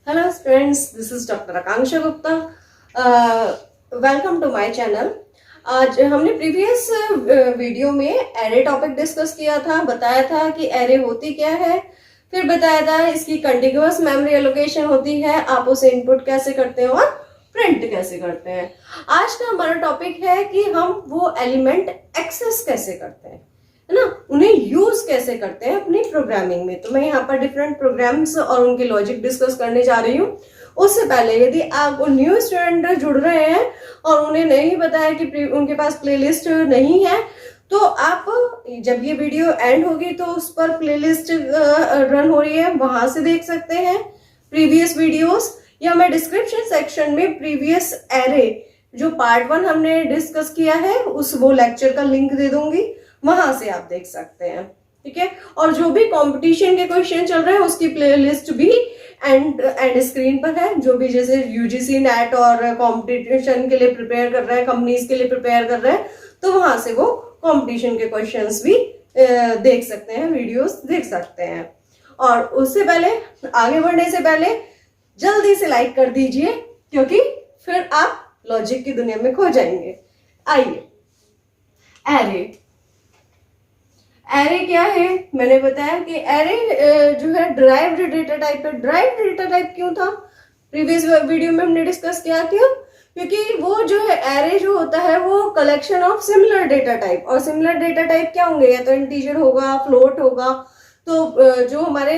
Hello friends, this is Dr. Akanksha Gupta. Welcome to my channel. आज हमने previous video में array topic discuss किया था, बताया था कि एरे होती क्या है, फिर बताया था इसकी कंटिन्यूअस मेमोरी एलोकेशन होती है, आप उसे इनपुट कैसे करते हैं और प्रिंट कैसे करते हैं। आज का हमारा टॉपिक है कि हम वो एलिमेंट एक्सेस कैसे करते हैं, है ना, उन्हें यूज कैसे करते हैं अपनी प्रोग्रामिंग में। तो मैं यहाँ पर डिफरेंट प्रोग्राम्स और उनके लॉजिक डिस्कस करने जा रही हूँ। उससे पहले यदि आप न्यू स्टूडेंट जुड़ रहे हैं और उन्हें नहीं बताया कि उनके पास प्लेलिस्ट नहीं है, तो आप जब ये वीडियो एंड होगी तो उस पर प्लेलिस्ट रन हो रही है, वहां से देख सकते हैं प्रीवियस वीडियोस, या मैं डिस्क्रिप्शन सेक्शन में प्रीवियस एरे जो पार्ट 1 हमने डिस्कस किया है उस वो लेक्चर का लिंक दे दूंगी, वहां से आप देख सकते हैं। ठीक है, और जो भी कंपटीशन के क्वेश्चन चल रहे हैं उसकी प्लेलिस्ट भी एंड स्क्रीन पर है। जो भी जैसे यूजीसी नेट और कंपटीशन के लिए प्रिपेयर कर रहे हैं, कंपनीज के लिए प्रिपेयर कर रहे हैं, तो वहां से वो कंपटीशन के क्वेश्चंस भी देख सकते हैं, वीडियोस देख सकते हैं। और उससे पहले आगे बढ़ने से पहले जल्दी से लाइक कर दीजिए, क्योंकि फिर आप लॉजिक की दुनिया में खो जाएंगे। आइए, एरे एरे क्या है, मैंने बताया कि एरे जो है ड्राइव्ड डेटा टाइप है। ड्राइव्ड डेटा टाइप क्यों था, प्रीवियस वीडियो में हमने डिस्कस किया, क्यों, क्योंकि वो जो है एरे जो होता है वो collection of similar data type, और सिमिलर डेटा टाइप क्या होंगे, या तो इंटीजर होगा, फ्लोट होगा। तो जो हमारे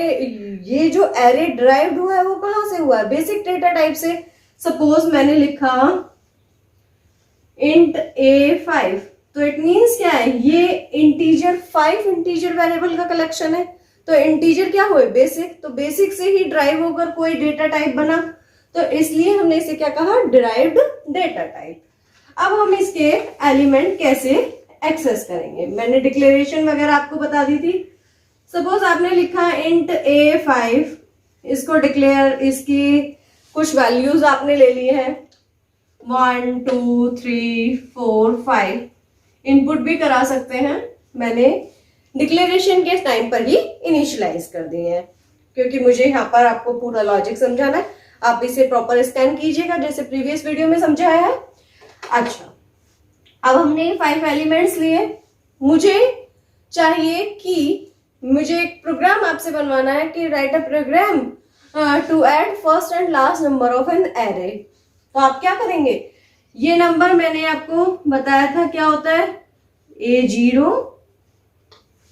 ये जो एरे ड्राइव्ड हुआ है वो कहाँ से हुआ है, बेसिक डेटा टाइप से। सपोज मैंने लिखा इंट A5, तो इट मीन्स क्या है, ये इंटीजर 5 इंटीजर वेरिएबल का कलेक्शन है। तो इंटीजर क्या हुए, बेसिक, तो बेसिक से ही ड्राइव होकर कोई डेटा टाइप बना, तो इसलिए हमने इसे क्या कहा, डिराइव्ड डेटा टाइप। अब हम इसके एलिमेंट कैसे एक्सेस करेंगे, मैंने डिक्लेरेशन वगैरह आपको बता दी थी। सपोज आपने लिखा इंट A5, इसको डिक्लेयर, इसकी कुछ वैल्यूज आपने ले ली है 1 2 3 4 5, इनपुट भी करा सकते हैं। मैंने डिक्लेरेशन के टाइम पर ही इनिशियलाइज कर दिए हैं, क्योंकि मुझे यहाँ पर आपको पूरा लॉजिक समझाना है। आप इसे प्रॉपर स्कैन कीजिएगा जैसे प्रीवियस वीडियो में समझाया है। अच्छा, अब हमने 5 एलिमेंट्स लिए, मुझे चाहिए कि मुझे एक प्रोग्राम आपसे बनवाना है कि write a program to add first and last number of an array. तो आप क्या करेंगे, ये नंबर मैंने आपको बताया था क्या होता है, A0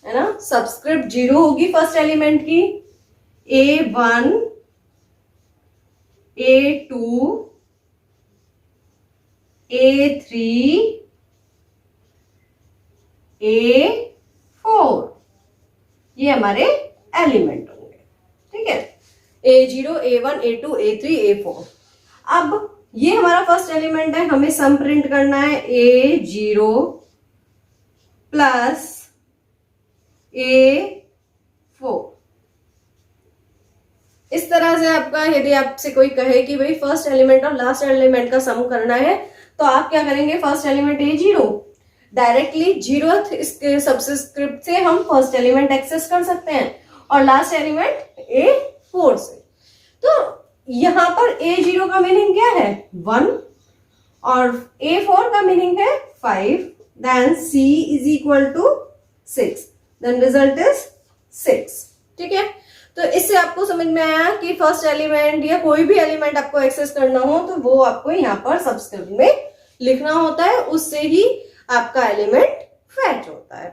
है ना, सबस्क्रिप्ट 0 होगी फर्स्ट एलिमेंट की, A1 A2 A3 A4, ये हमारे एलिमेंट होंगे। ठीक है, A0 A1 A2 A3 A4। अब ये हमारा फर्स्ट एलिमेंट है, हमें सम प्रिंट करना है A0 प्लस A4। इस तरह से आपका, यदि आपसे कोई कहे कि भाई फर्स्ट एलिमेंट और लास्ट एलिमेंट का सम करना है, तो आप क्या करेंगे, first element A0, directly 0th इसके सबस्क्रिप्ट से हम फर्स्ट एलिमेंट एक्सेस कर सकते हैं, और लास्ट एलिमेंट A4 से। तो यहां पर A0 का मीनिंग क्या है, 1, और A4 का मीनिंग है 5, then C is equal to 6, then result is 6। ठीक है, तो इससे आपको समझ में आया कि फर्स्ट एलिमेंट या कोई भी एलिमेंट आपको एक्सेस करना हो तो वो आपको यहाँ पर सबस्क्रिप्ट में लिखना होता है, उससे ही आपका एलिमेंट फैच होता है।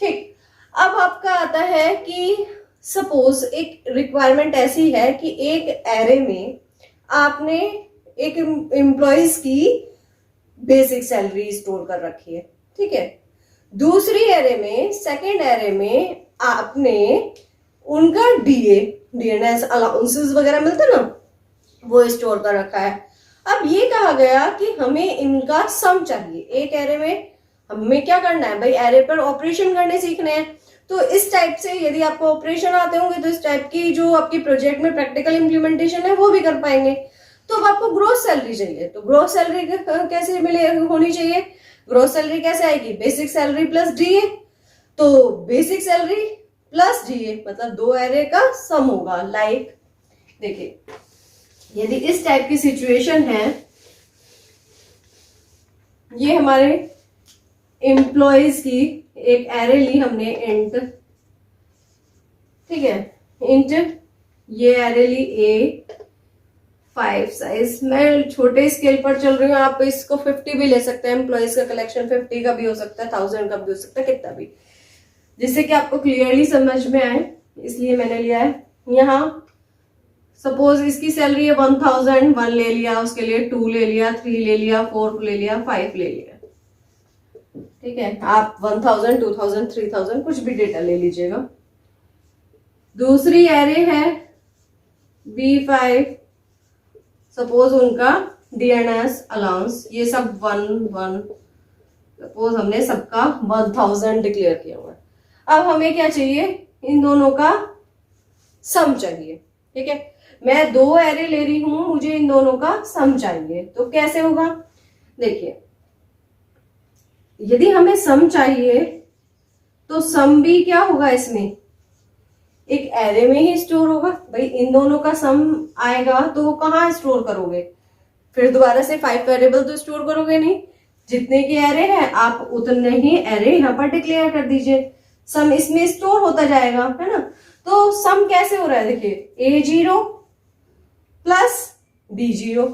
ठीक, अब आपका आता है कि सपोज एक रिक्वायरमेंट ऐसी है कि एक एरे में आपने एक एम्प्लॉइज की बेसिक सैलरी स्टोर कर रखी है। ठीक है, दूसरी एरे में, सेकेंड एरे में आपने उनका डीएनएस अलाउंसेस वगैरह मिलते ना, वो स्टोर कर रखा है। अब ये कहा गया कि हमें इनका सम चाहिए। एक एरे में हमें क्या करना है भाई, एरे पर ऑपरेशन करने सीखने हैं। तो इस टाइप से यदि आपको ऑपरेशन आते होंगे तो इस टाइप की जो आपकी प्रोजेक्ट में प्रैक्टिकल इंप्लीमेंटेशन है वो भी कर पाएंगे। तो अब आपको ग्रोस सैलरी चाहिए, तो ग्रोस सैलरी कैसे मिले होनी चाहिए, ग्रोस सैलरी कैसे आएगी, बेसिक सैलरी प्लस डीए। तो बेसिक सैलरी प्लस डीए मतलब 2 एरे का सम होगा। लाइक देखिए, यदि इस टाइप की सिचुएशन है, ये हमारे एम्प्लॉयज की एक एरे ली हमने इंट, ठीक है, इंट ये एरे ली A5 साइज। मैं छोटे स्केल पर चल रही हूँ, आप इसको 50 भी ले सकते हैं, एम्प्लॉयज का कलेक्शन 50 का भी हो सकता है, 1000 का भी हो सकता है, कितना भी, जिससे कि आपको क्लियरली समझ में आए, इसलिए मैंने लिया है। यहाँ सपोज इसकी सैलरी है 1000, 1 ले लिया, उसके लिए 2 ले लिया, 3 ले लिया, 4 ले लिया, 5 ले लिया, ठीक है। आप 1000, 2000, 3000 कुछ भी डेटा ले लीजिएगा। दूसरी एरे है B5, सपोज उनका डीएनएस अलाउंस, ये सब 1 सपोज हमने सबका 1000 डिक्लेयर किया हुआ है। अब हमें क्या चाहिए, इन दोनों का सम चाहिए, ठीक है। मैं 2 एरे ले रही हूं, मुझे इन दोनों का सम चाहिए, तो कैसे होगा, देखिए, यदि हमें सम चाहिए तो सम भी क्या होगा, इसमें एक एरे में ही स्टोर होगा। भाई इन दोनों का सम आएगा तो वो कहाँ स्टोर करोगे, फिर दोबारा से 5 वेरिएबल तो स्टोर करोगे नहीं, जितने की एरे है आप उतने ही एरे यहाँ पर डिक्लेयर कर दीजिए, सम इसमें स्टोर होता जाएगा, है ना। तो सम कैसे हो रहा है, देखिए A0 प्लस B0,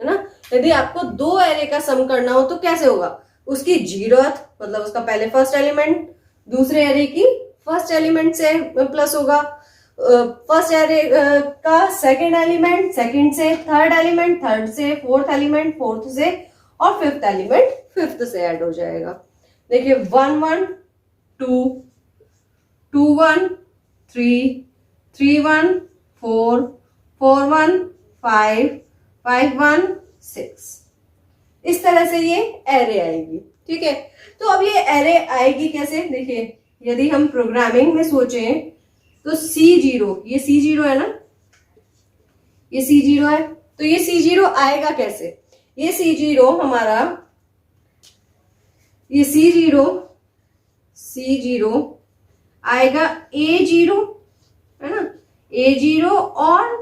है ना। यदि आपको 2 एरे का सम करना हो तो कैसे होगा, उसकी जीरोथ मतलब उसका पहले फर्स्ट एलिमेंट दूसरे एरे की फर्स्ट एलिमेंट से प्लस होगा, फर्स्ट एरे का सेकंड एलिमेंट सेकंड से, थर्ड एलिमेंट थर्ड से, फोर्थ एलिमेंट फोर्थ से, और फिफ्थ एलिमेंट फिफ्थ से ऐड हो जाएगा। देखिए 1 1 2 2 1 3 3 1 4 4 1 5 5 1 6, इस तरह से ये एरे आएगी, ठीक है। तो अब ये एरे आएगी कैसे, देखिए यदि हम प्रोग्रामिंग में सोचें तो C0, ये C0 है ना, ये C0 है, तो ये C0 आएगा कैसे, ये C0 हमारा, ये C0 आएगा A0, है ना, A0 और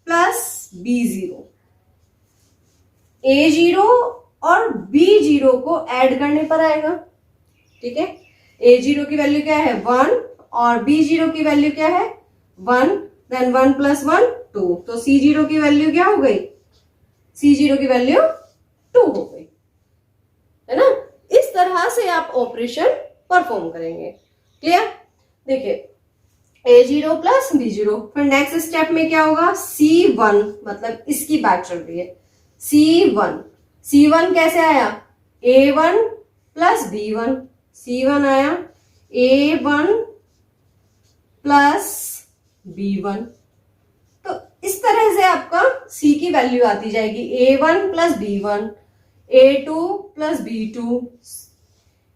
प्लस B0, A0 और B0 को ऐड करने पर आएगा, ठीक है। A0 की वैल्यू क्या है 1 और B0 की वैल्यू क्या है 1, देन 1 प्लस 1 2, तो C0 की वैल्यू क्या हो गई, C0 की वैल्यू 2 हो गई, है ना। इस तरह से आप ऑपरेशन परफॉर्म करेंगे, क्लियर। देखिए A0 प्लस B0, फिर नेक्स्ट स्टेप में क्या होगा, C1, मतलब इसकी बात चल रही है, C1 कैसे आया, A1 प्लस B1, C1 आया A1 प्लस B1, तो इस तरह से आपका C की वैल्यू आती जाएगी, A1 plus B1, A2 plus B2,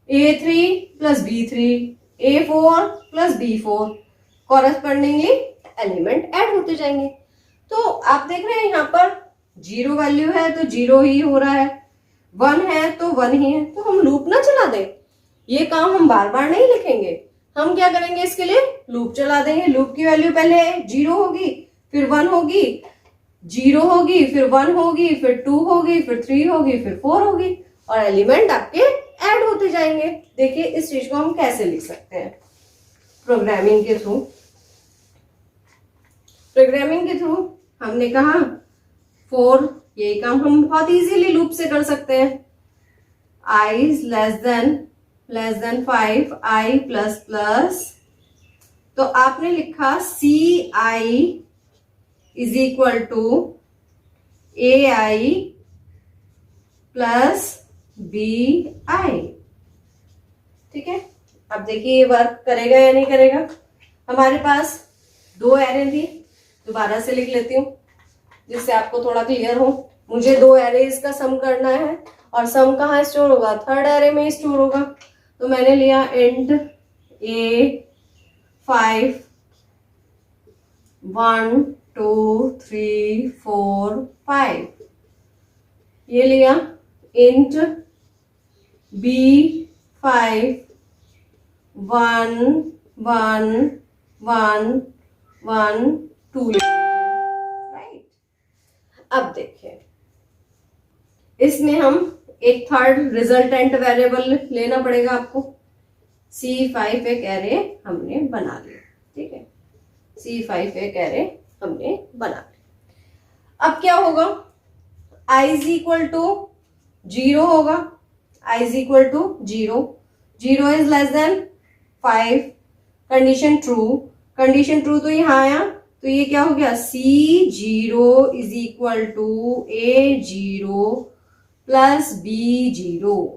A3 plus B3, A4 plus B4, correspondingly element add होते जाएंगे। तो आप देख रहे हैं यहाँ पर 0 वैल्यू है तो 0 ही हो रहा है, 1 है तो 1 ही है, तो हम लूप ना चला दें, ये काम हम बार बार नहीं लिखेंगे, हम क्या करेंगे, इसके लिए लूप चला देंगे। लूप की वैल्यू पहले 0 होगी, फिर 1 होगी, 0 होगी, फिर 1 होगी, फिर 2 होगी, फिर 3 होगी, फिर 4 होगी, और एलिमेंट आपके ऐड होते जाएंगे। देखिए इस चीज को हम कैसे लिख सकते हैं प्रोग्रामिंग के थ्रू। प्रोग्रामिंग के थ्रू हमने कहा 4, यही काम हम बहुत इजीली लूप से कर सकते हैं, I less than 5, I plus plus, तो आपने लिखा CI is equal to AI plus BI, ठीक है। अब देखिए ये वर्क करेगा या नहीं करेगा। हमारे पास 2 एरे थी, दोबारा से लिख लेती हूँ जिससे आपको थोड़ा क्लियर हो। मुझे 2 एरेज का सम करना है, और सम कहाँ स्टोर होगा, थर्ड एरे में स्टोर होगा, तो मैंने लिया इंट A5 1 2 3 4 5, ये लिया इंट B5 1 1 1 1 2 ले लीजिए, राइट। अब देखिए, इसमें हम एक थर्ड रिजल्टेंट वेरिएबल लेना पड़ेगा आपको। C5 एक एरे हमने बना लिया, ठीक है, C5 एक एरे हमने बना लिया। अब क्या होगा, I इज इक्वल टू 0 होगा, I is equal to 0, 0 is less than 5, condition true तो यहाँ आया, तो ये क्या हो गया, C0 is equal to A0 plus B0,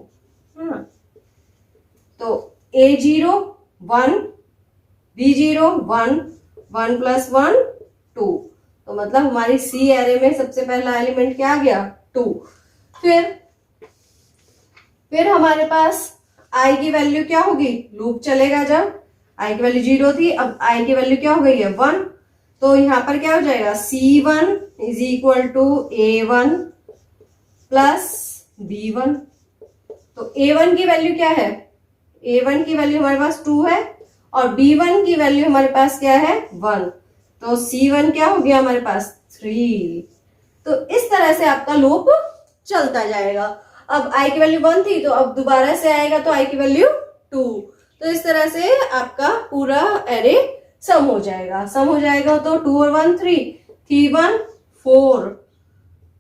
हाँ, तो A0 1, B0 1, 1 प्लस 1 2, तो मतलब हमारी C एरे में सबसे पहला एलिमेंट क्या आ गया, 2। फिर हमारे पास I की वैल्यू क्या होगी, लूप चलेगा, जब I की वैल्यू 0 थी, अब I की वैल्यू क्या हो गई है 1, तो यहां पर क्या हो जाएगा, C1 is equal to A1 plus B1, तो A1 की वैल्यू क्या है, A1 की वैल्यू हमारे पास 2 है और B1 की वैल्यू हमारे पास क्या है 1, तो C1 क्या हो गया हमारे पास 3। तो इस तरह से आपका लूप चलता जाएगा। अब I की वैल्यू 1 थी, तो अब दोबारा से आएगा तो I की वैल्यू 2, तो इस तरह से आपका पूरा एरे सम हो जाएगा, तो 2 और 1 3, 3 1 4,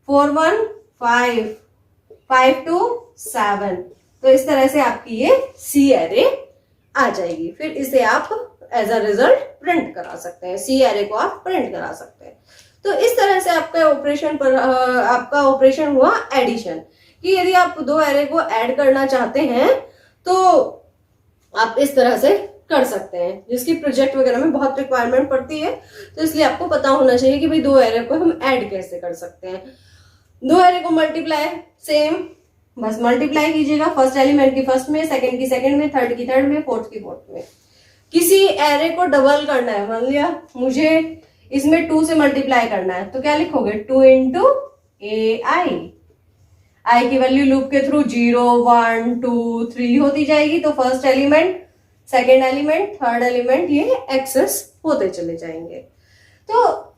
4 1 5, 5 2 7, तो इस तरह से आपकी ये C एरे आ जाएगी। फिर इसे आप एज अ रिजल्ट प्रिंट करा सकते हैं, C एरे को आप प्रिंट करा सकते हैं। तो इस तरह से आपका ऑपरेशन हुआ एडिशन, कि यदि आप दो एरे को ऐड करना चाहते हैं तो आप इस तरह से कर सकते हैं, जिसकी प्रोजेक्ट वगैरह में बहुत रिक्वायरमेंट पड़ती है, तो इसलिए आपको पता होना चाहिए कि भाई दो एरे को हम ऐड कैसे कर सकते हैं। दो एरे को मल्टीप्लाई, सेम बस मल्टीप्लाई कीजिएगा, फर्स्ट एलिमेंट की फर्स्ट में, सेकंड की सेकंड में, थर्ड की थर्ड में, फोर्थ की फोर्थ में। किसी एरे को डबल करना है, मान लिया मुझे इसमें 2 से मल्टीप्लाई करना है, तो क्या लिखोगे, 2 इंटू आई की वैल्यू लूप के थ्रू 0 1 2 3 होती जाएगी, तो first element, second element, third element ये एक्सेस होते चले जाएंगे। तो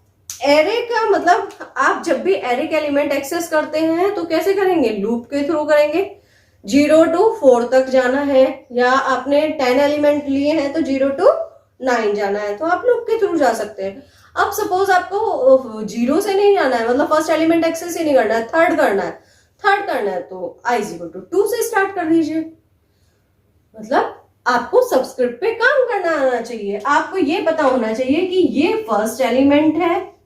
एरे का मतलब आप जब भी एरे के एलिमेंट एक्सेस करते हैं तो कैसे करेंगे, लूप के थ्रू करेंगे। 0 to 4 तक जाना है, या आपने 10 एलिमेंट लिए हैं तो 0 to 9 जाना है, तो आप लूप के थ्रू जा सकते हैं। अब सपोज आपको 0 से नहीं जाना है, मतलब फर्स्ट एलिमेंट एक्सेस ही नहीं करना है, थर्ड करना है, तो I = 2 से स्टार्ट कर दीजिए। मतलब आपको सबस्क्रिप्ट पे काम करना आना चाहिए, आपको ये पता होना चाहिए कि ये फर्स्ट एलिमेंट है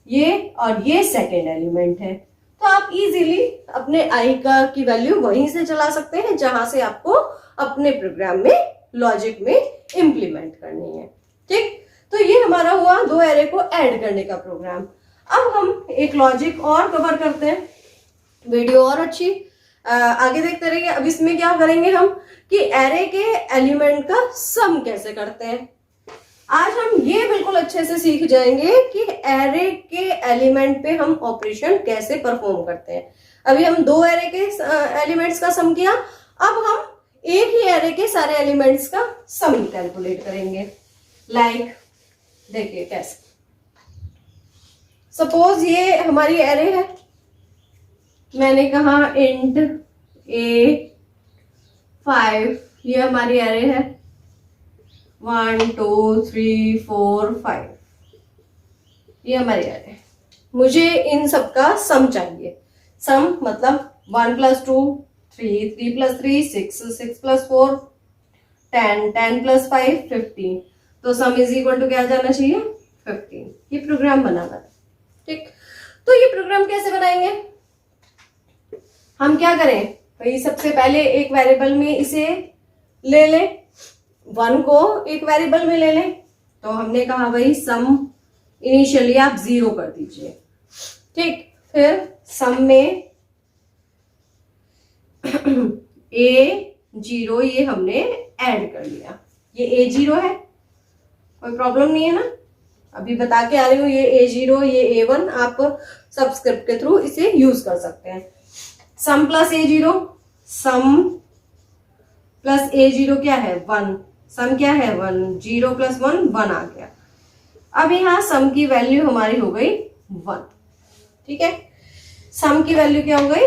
ये और ये सेकेंड एलिमेंट है, तो आप इजीली अपने I की वैल्यू वहीं से चला सकते हैं जहां से आपको अपने प्रोग्राम में लॉजिक में इंप्लीमेंट करनी है। ठीक, तो ये हमारा हुआ दो एरे को ऐड करने का प्रोग्राम। अब हम एक लॉजिक और कवर करते हैं, वीडियो और अच्छी आगे देखते रहिए। अब इसमें क्या करेंगे हम कि एरे के एलिमेंट का सम कैसे करते हैं। आज हम ये बिल्कुल अच्छे से सीख जाएंगे कि एरे के एलिमेंट पे हम ऑपरेशन कैसे परफॉर्म करते हैं। अभी हम दो एरे के एलिमेंट्स का सम किया, अब हम एक ही एरे के सारे एलिमेंट्स का सम कैलकुलेट करेंगे। लाइक देखिए कैसे, सपोज ये हमारी एरे है, मैंने कहा इंट A5, ये हमारी एरे है 1 2 3 4 5, ये हमारी एरे है। मुझे इन सब का सम चाहिए। सम मतलब 1 + 2 3, 3 + 3 6, 6 + 4 10, 10 + 5 15, तो सम = क्या जाना चाहिए 15। ये प्रोग्राम बनाना है। ठीक, तो ये प्रोग्राम कैसे बनाएंगे, हम क्या करें भाई, सबसे पहले एक वेरिएबल में इसे ले लें, 1 को एक वेरिएबल में ले लें, तो हमने कहा भाई सम इनिशियली आप 0 कर दीजिए। ठीक, फिर सम में A0 ये हमने ऐड कर लिया, ये A0 है, कोई प्रॉब्लम नहीं है ना, अभी बता के आ रही हूँ। ये A0 ये A1 आप सबस्क्रिप्ट के थ्रू इसे यूज कर सकते हैं। सम प्लस A0, सम प्लस A0 क्या है 1, सम क्या है 1, 0 + 1 1 आ गया। अब यहाँ सम की वैल्यू हमारी हो गई 1। ठीक है, सम की वैल्यू क्या हो गई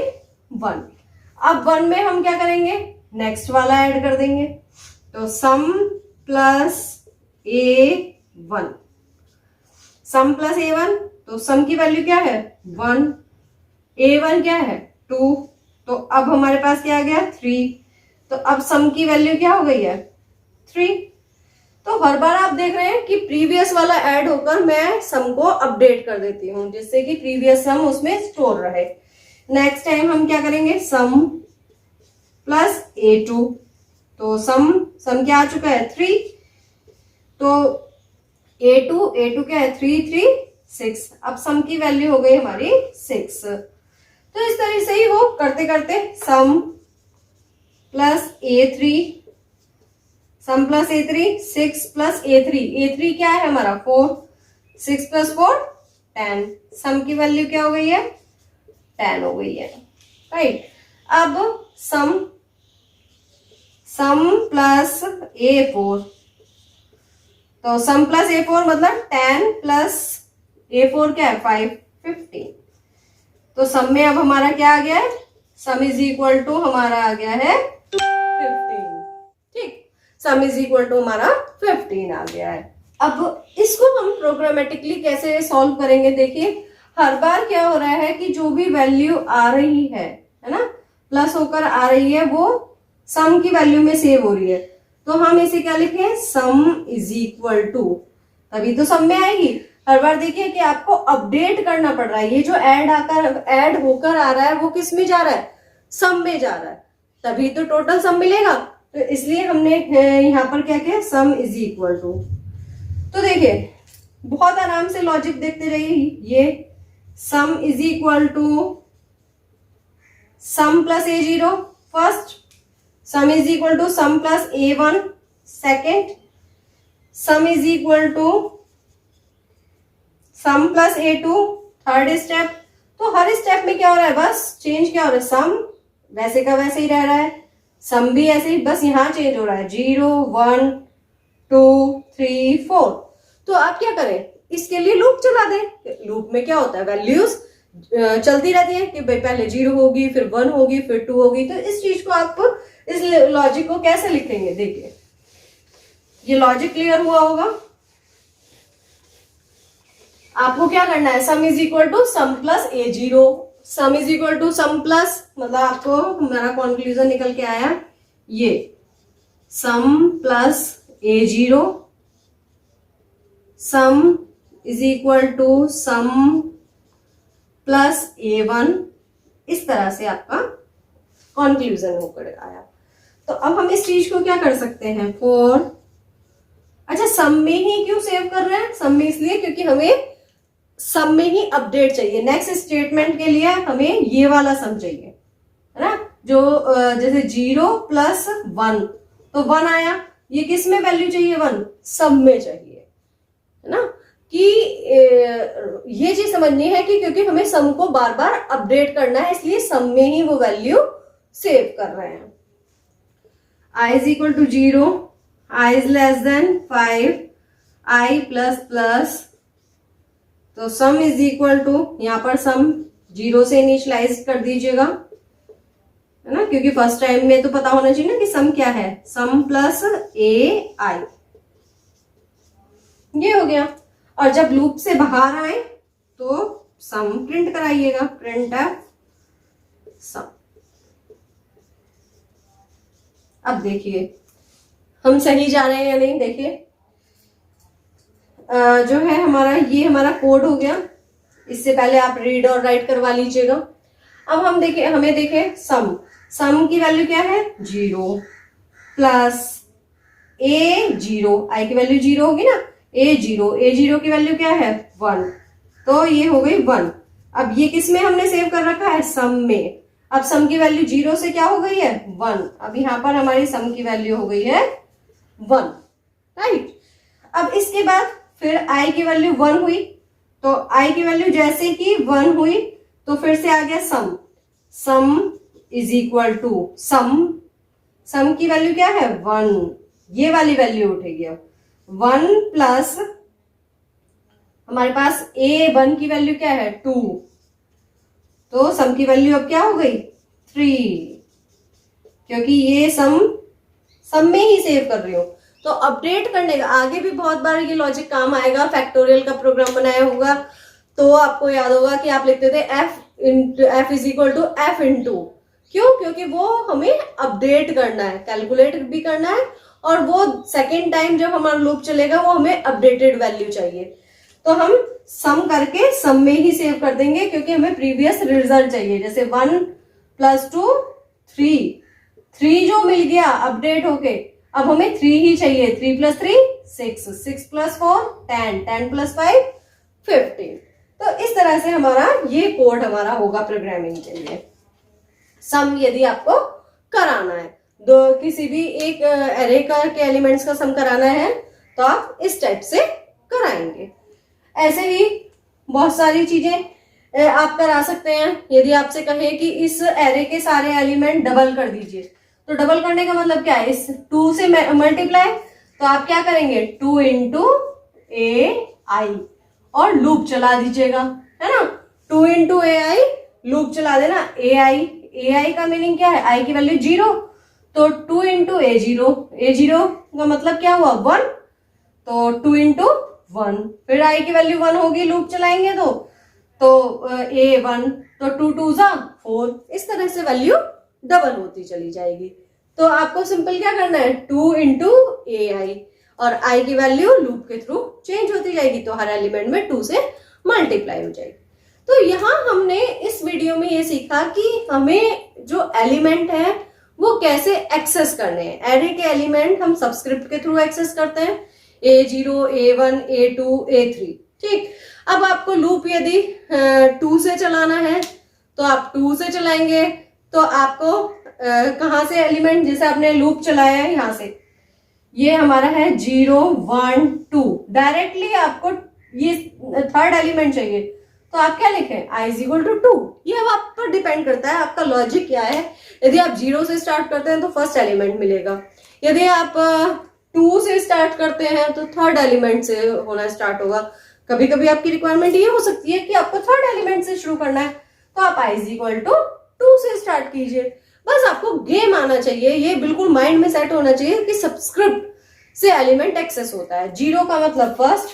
1। अब 1 में हम क्या करेंगे, नेक्स्ट वाला ऐड कर देंगे, तो सम प्लस A1, सम प्लस A1, तो सम की वैल्यू क्या है 1, A1 क्या है 2, तो अब हमारे पास क्या आ गया 3, तो अब सम की वैल्यू क्या हो गई है 3। तो हर बार आप देख रहे हैं कि प्रीवियस वाला ऐड होकर मैं सम को अपडेट कर देती हूँ, जिससे कि प्रीवियस सम उसमें स्टोर रहे। नेक्स्ट टाइम हम क्या करेंगे, सम प्लस A2, तो सम क्या आ चुका है 3, तो A2 क्या है 3 3 6, अब सम की वैल्यू हो गई हमारी 6। तो इस तरह से ही वो करते करते सम प्लस A3, सम प्लस A3, 6 प्लस A3 क्या है हमारा 4, 6 प्लस 4 10, सम की वैल्यू क्या हो गई है 10 हो गई है, राइट। अब सम प्लस A4, तो सम प्लस A4 मतलब 10 प्लस A4 क्या है 5, 15, तो सम में अब हमारा क्या आ गया है, सम इज इक्वल टू हमारा आ गया है 15, ठीक, सम इज इक्वल टू हमारा 15 आ गया है। अब इसको हम प्रोग्रामेटिकली कैसे सॉल्व करेंगे, देखिए हर बार क्या हो रहा है कि जो भी वैल्यू आ रही है ना, प्लस होकर आ रही है, वो सम की वैल्यू में सेव हो रही है, तो हम इसे क्या लिखें, सम इज इक्वल टू, तभी तो सम में आएगी। हर बार देखिए कि आपको अपडेट करना पड़ रहा है, ये जो ऐड होकर आ रहा है वो किस में जा रहा है, सम में जा रहा है, तभी तो टोटल सम मिलेगा। तो इसलिए हमने यहाँ पर क्या किया, सम इज इक्वल टू। तो देखिए बहुत आराम से लॉजिक देखते रहिए, ये sum is equal to sum plus A0 first, sum is equal to sum plus A1 second, sum is equal to sum plus A2 third step. तो हर स्टेप में क्या हो रहा है, बस चेंज क्या हो रहा है, सम वैसे का वैसे ही रह रहा है, सम भी ऐसे ही, बस यहाँ चेंज हो रहा है 0 1 2 3 4। तो आप क्या करें, इसके लिए लूप चला दें। लूप में क्या होता है, वैल्यूज चलती रहती है कि भाई पहले 0 होगी, फिर 1 होगी, फिर 2 होगी। तो इस चीज को आप, इस लॉजिक को कैसे लिखेंगे, देखिए ये लॉजिक क्लियर हुआ होगा। आपको क्या करना है, sum is equal to sum plus A0, sum is equal to sum plus, मतलब आपको हमारा कंक्लूजन निकल के आया ये, sum plus A0, sum is equal to sum plus A1, इस तरह से आपका कंक्लूजन होकर आया। तो अब हम इस चीज को क्या कर सकते हैं, फॉर, अच्छा सम में ही क्यों सेव कर रहे हैं, सम में इसलिए क्योंकि हमें सम में ही अपडेट चाहिए, नेक्स्ट स्टेटमेंट के लिए हमें ये वाला सम चाहिए, है ना, जो जैसे 0 प्लस 1, तो 1 आया, ये किस में वैल्यू चाहिए 1, सम में चाहिए, है ना, कि ये चीज समझनी है कि क्योंकि हमें सम को बार बार अपडेट करना है, इसलिए सम में ही वो वैल्यू सेव कर रहे हैं। I is equal to 0, I is less than 5, I plus plus, तो सम इज इक्वल टू, यहाँ पर सम 0 से इनिशियलाइज कर दीजिएगा, है ना, क्योंकि फर्स्ट टाइम में तो पता होना चाहिए ना कि सम क्या है, सम प्लस AI, ये हो गया। और जब लूप से बाहर आए तो सम प्रिंट कराइएगा, प्रिंट सम। अब देखिए हम सही जा रहे हैं या नहीं, देखिए जो है हमारा, ये हमारा कोड हो गया, इससे पहले आप रीड और राइट करवा लीजिएगा। अब हम देखें, हमें देखें सम की वैल्यू क्या है 0 प्लस A0, आई की वैल्यू 0 होगी ना, A0 की वैल्यू क्या है 1, तो ये हो गई 1। अब ये किस में हमने सेव कर रखा है, सम में। अब सम की वैल्यू 0 से क्या हो गई है 1, अब यहां पर हमारी सम की वैल्यू हो गई है 1, राइट। अब इसके बाद फिर आई की वैल्यू 1 हुई, तो आई की वैल्यू जैसे कि 1 हुई तो फिर से आ गया सम इज इक्वल टू सम की वैल्यू क्या है 1, ये वाली वैल्यू उठेगी। अब 1 प्लस हमारे पास A1 की वैल्यू क्या है 2, तो सम की वैल्यू अब क्या हो गई 3, क्योंकि ये सम में ही सेव कर रही हूँ। तो अपडेट करने का आगे भी बहुत बार ये लॉजिक काम आएगा। फैक्टोरियल का प्रोग्राम बनाया होगा तो आपको याद होगा कि आप लिखते थे f is equal to f into, क्यों? क्योंकि वो हमें अपडेट करना है, कैलकुलेट भी करना है, और वो सेकेंड टाइम जब हमारा लूप चलेगा वो हमें अपडेटेड वैल्यू चाहिए। तो हम सम करके सम में ही सेव कर देंगे, क्योंकि हमें प्रीवियस रिजल्ट चाहिए। जैसे 1 + 2 3 जो मिल गया अपडेट होके, अब हमें 3 ही चाहिए। 3 + 3 6, 6 + 4 10, 10 + 5 15। तो इस तरह से हमारा ये कोड हमारा होगा प्रोग्रामिंग के लिए। सम यदि आपको कराना है, दो किसी भी एक एरे का के एलिमेंट्स का सम कराना है तो आप इस टाइप से कराएंगे। ऐसे ही बहुत सारी चीजें आप करा सकते हैं। यदि आपसे कहे कि इस एरे के सारे एलिमेंट डबल कर दीजिए, तो डबल करने का मतलब क्या है? इस 2 से मल्टीप्लाई, तो आप क्या करेंगे 2 × AI और लूप चला दीजिएगा, है ना। 2 × AI लूप चला देना। AI का मीनिंग क्या है? I की वैल्यू 0, तो 2 × A0 का मतलब क्या हुआ 1, तो 2 × 1, फिर I की वैल्यू 1 होगी, लूप चलाएंगे तो A1, तो 2 2 4, इस तरह से वैल्यू डबल होती चली जाएगी। तो आपको सिंपल क्या करना है 2 × AI, और I की वैल्यू लूप के थ्रू चेंज होती जाएगी, तो हर एलिमेंट में 2 से मल्टीप्लाई हो जाएगी। तो यहाँ हमने इस वीडियो में ये सीखा कि हमें जो एलिमेंट है वो कैसे एक्सेस करने हैं। एरे के एलिमेंट हम सबस्क्रिप्ट के थ्रू एक्सेस करते हैं, A0, A1, A2, A3, ठीक। अब आपको लूप यदि 2 से चलाना है तो आप 2 से चलाएंगे, तो आपको कहाँ से एलिमेंट, जैसे आपने लूप चलाया है यहाँ से, ये हमारा है 0 1 2, डायरेक्टली आपको ये थर्ड एलिमेंट चाहिए, तो आप क्या लिखें I = 2। ये अब आप पर डिपेंड करता है आपका लॉजिक क्या है। यदि आप 0 से स्टार्ट करते हैं तो फर्स्ट एलिमेंट मिलेगा, यदि आप 2 से स्टार्ट करते हैं तो थर्ड एलिमेंट से होना स्टार्ट होगा। कभी कभी आपकी रिक्वायरमेंट ये हो सकती है कि आपको थर्ड एलिमेंट से शुरू करना है, तो आप I = 2 से स्टार्ट कीजिए। बस आपको गेम आना चाहिए, ये बिल्कुल माइंड में सेट होना चाहिए कि सबस्क्रिप्ट से एलिमेंट एक्सेस होता है। 0 का मतलब फर्स्ट,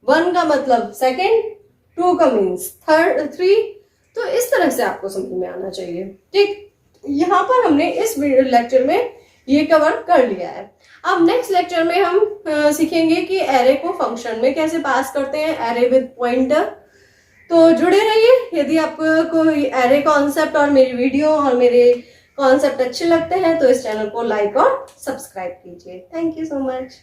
1 का मतलब सेकेंड, 2 का मीन्स थर्ड 3, तो इस तरह से आपको समझ में आना चाहिए, ठीक। यहाँ पर हमने इस लेक्चर में ये कवर कर लिया है। अब नेक्स्ट लेक्चर में हम सीखेंगे कि एरे को फंक्शन में कैसे पास करते हैं, एरे विद पॉइंटर। तो जुड़े रहिए। यदि आपको एरे कॉन्सेप्ट और मेरी वीडियो और मेरे कॉन्सेप्ट अच्छे लगते हैं तो इस चैनल को लाइक और सब्सक्राइब कीजिए। Thank you so much.